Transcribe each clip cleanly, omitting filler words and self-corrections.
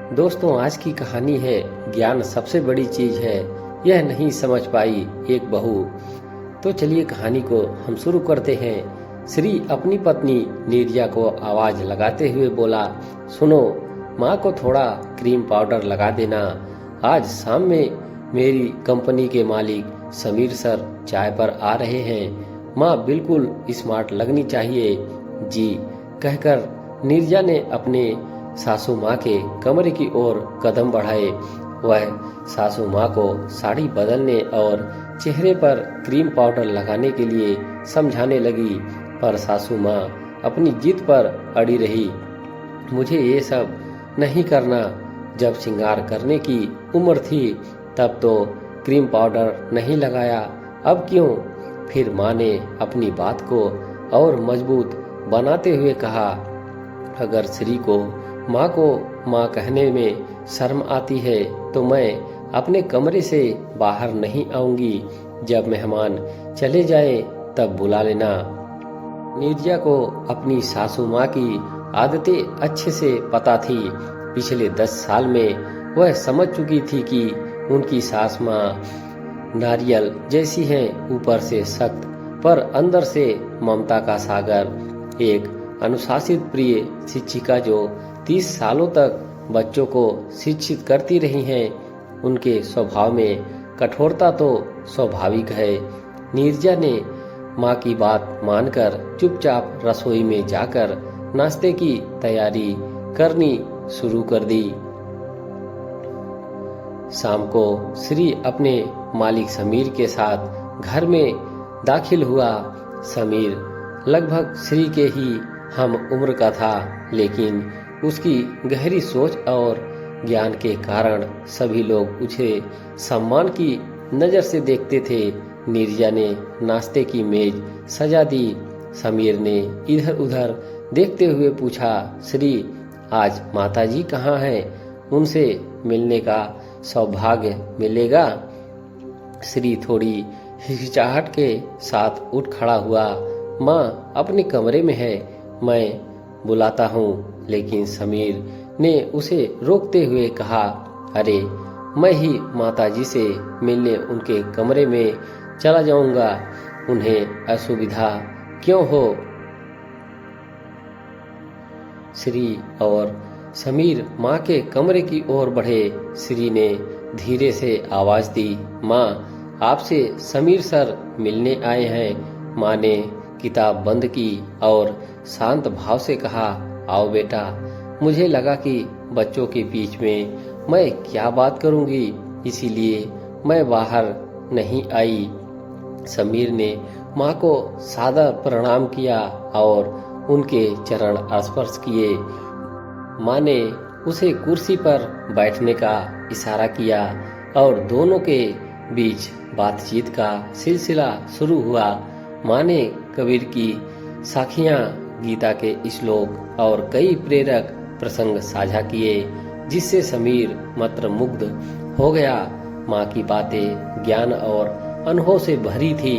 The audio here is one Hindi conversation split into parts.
दोस्तों, आज की कहानी है ज्ञान सबसे बड़ी चीज है, यह नहीं समझ पाई एक बहू। तो चलिए कहानी को हम शुरू करते हैं। श्री अपनी पत्नी नीरजा को आवाज लगाते हुए बोला, सुनो, माँ को थोड़ा क्रीम पाउडर लगा देना। आज शाम में मेरी कंपनी के मालिक समीर सर चाय पर आ रहे हैं। माँ बिल्कुल स्मार्ट लगनी चाहिए जी। कहकर नीरजा ने अपने सासू माँ के कमरे की ओर कदम बढ़ाए। वह सासू माँ को साड़ी बदलने और चेहरे पर क्रीम पाउडर लगाने के लिए समझाने लगी, पर सासू माँ अपनी जिद पर अड़ी रही। मुझे ये सब नहीं करना। जब श्रृंगार करने की उम्र थी तब तो क्रीम पाउडर नहीं लगाया, अब क्यों? फिर माँ ने अपनी बात को और मजबूत बनाते हुए कहा, अगर श्री को माँ कहने में शर्म आती है तो मैं अपने कमरे से बाहर नहीं आऊंगी। जब मेहमान चले जाए तब बुला लेना। नीरजा को अपनी सासू माँ की आदतें अच्छे से पता थी। पिछले 10 साल में वह समझ चुकी थी कि उनकी सास माँ नारियल जैसी है, ऊपर से सख्त पर अंदर से ममता का सागर। एक अनुशासित प्रिय शिक्षिका जो 30 सालों तक बच्चों को शिक्षित करती रही हैं। उनके स्वभाव में कठोरता तो स्वाभाविक है। नीरजा ने माँ की बात मानकर चुपचाप रसोई में जाकर नाश्ते की तैयारी करनी शुरू कर दी। शाम को श्री अपने मालिक समीर के साथ घर में दाखिल हुआ। समीर लगभग श्री के ही हम उम्र का था, लेकिन उसकी गहरी सोच और ज्ञान के कारण सभी लोग उसे सम्मान की नजर से देखते थे। नीरजा ने नाश्ते की मेज सजा दी। समीर ने इधर उधर देखते हुए पूछा, श्री, आज माताजी कहाँ हैं? उनसे मिलने का सौभाग्य मिलेगा? श्री थोड़ी हिचकिचाहट के साथ उठ खड़ा हुआ। माँ अपने कमरे में है, मैं बुलाता हूँ। लेकिन समीर ने उसे रोकते हुए कहा, अरे, मैं ही माताजी से मिलने उनके कमरे में चला जाऊंगा। उन्हें असुविधा क्यों हो? श्री और समीर माँ के कमरे की ओर बढ़े। श्री ने धीरे से आवाज दी, माँ, आपसे समीर सर मिलने आए हैं। माँ ने किताब बंद की और शांत भाव से कहा, आओ बेटा। मुझे लगा कि बच्चों के बीच में मैं क्या बात करूंगी, इसीलिए मैं बाहर नहीं आई। समीर ने माँ को सादर प्रणाम किया और उनके चरण स्पर्श किए। माँ ने उसे कुर्सी पर बैठने का इशारा किया और दोनों के बीच बातचीत का सिलसिला शुरू हुआ। माँ ने कबीर की साखियाँ, गीता के श्लोक और कई प्रेरक प्रसंग साझा किए, जिससे समीर मंत्रमुग्ध हो गया। माँ की बातें ज्ञान और अनुभव से भरी थी,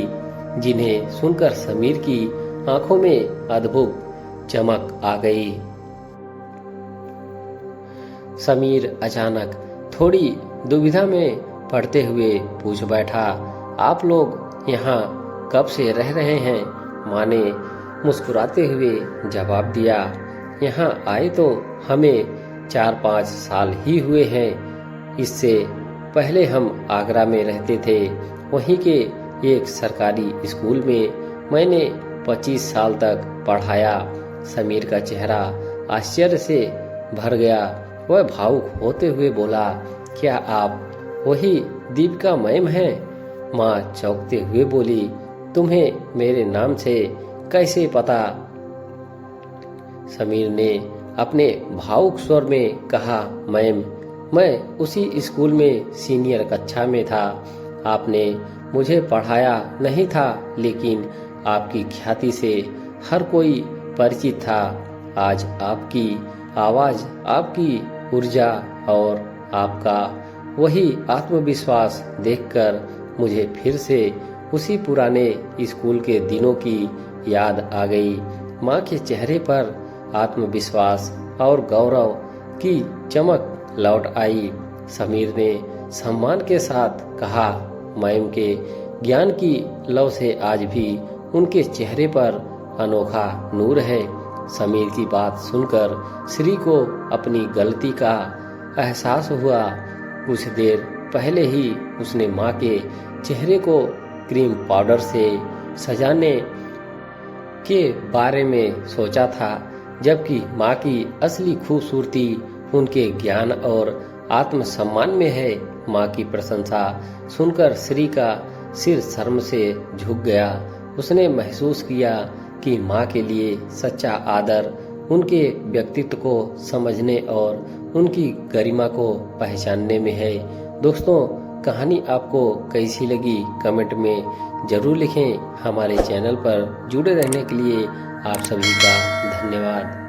जिन्हें सुनकर समीर की आंखों में अद्भुत चमक आ गई। समीर अचानक थोड़ी दुविधा में पड़ते हुए पूछ बैठा, आप लोग यहाँ कब से रह रहे हैं? माँ ने मुस्कुराते हुए जवाब दिया, यहाँ आए तो हमें 4-5 साल ही हुए हैं। इससे पहले हम आगरा में रहते थे। वहीं के एक सरकारी स्कूल में मैंने 25 साल तक पढ़ाया। समीर का चेहरा आश्चर्य से भर गया। वह भावुक होते हुए बोला, क्या आप वही दीपिका मैम हैं? माँ चौंकते हुए बोली, तुम्हें मेरे नाम से कैसे पता? समीर ने अपने भावुक स्वर में कहा, मैम, मैं उसी स्कूल में सीनियर कक्षा में था। आपने मुझे पढ़ाया नहीं था, लेकिन आपकी ख्याति से हर कोई परिचित था। आज आपकी आवाज, आपकी ऊर्जा और आपका वही आत्मविश्वास देखकर मुझे फिर से उसी पुराने स्कूल के दिनों की याद आ गई। माँ के चेहरे पर आत्मविश्वास और गौरव की चमक लौट आई। समीर ने सम्मान के साथ कहा, मैम के ज्ञान की लौ से आज भी उनके चेहरे पर अनोखा नूर है। समीर की बात सुनकर श्री को अपनी गलती का एहसास हुआ। कुछ देर पहले ही उसने माँ के चेहरे को क्रीम पाउडर से सजाने के बारे में सोचा था, जबकि माँ की असली खूबसूरती उनके ज्ञान और आत्मसम्मान में है। माँ की प्रशंसा सुनकर श्री का सिर शर्म से झुक गया। उसने महसूस किया कि माँ के लिए सच्चा आदर उनके व्यक्तित्व को समझने और उनकी गरिमा को पहचानने में है। दोस्तों, कहानी आपको कैसी लगी कमेंट में जरूर लिखें। हमारे चैनल पर जुड़े रहने के लिए आप सभी का धन्यवाद।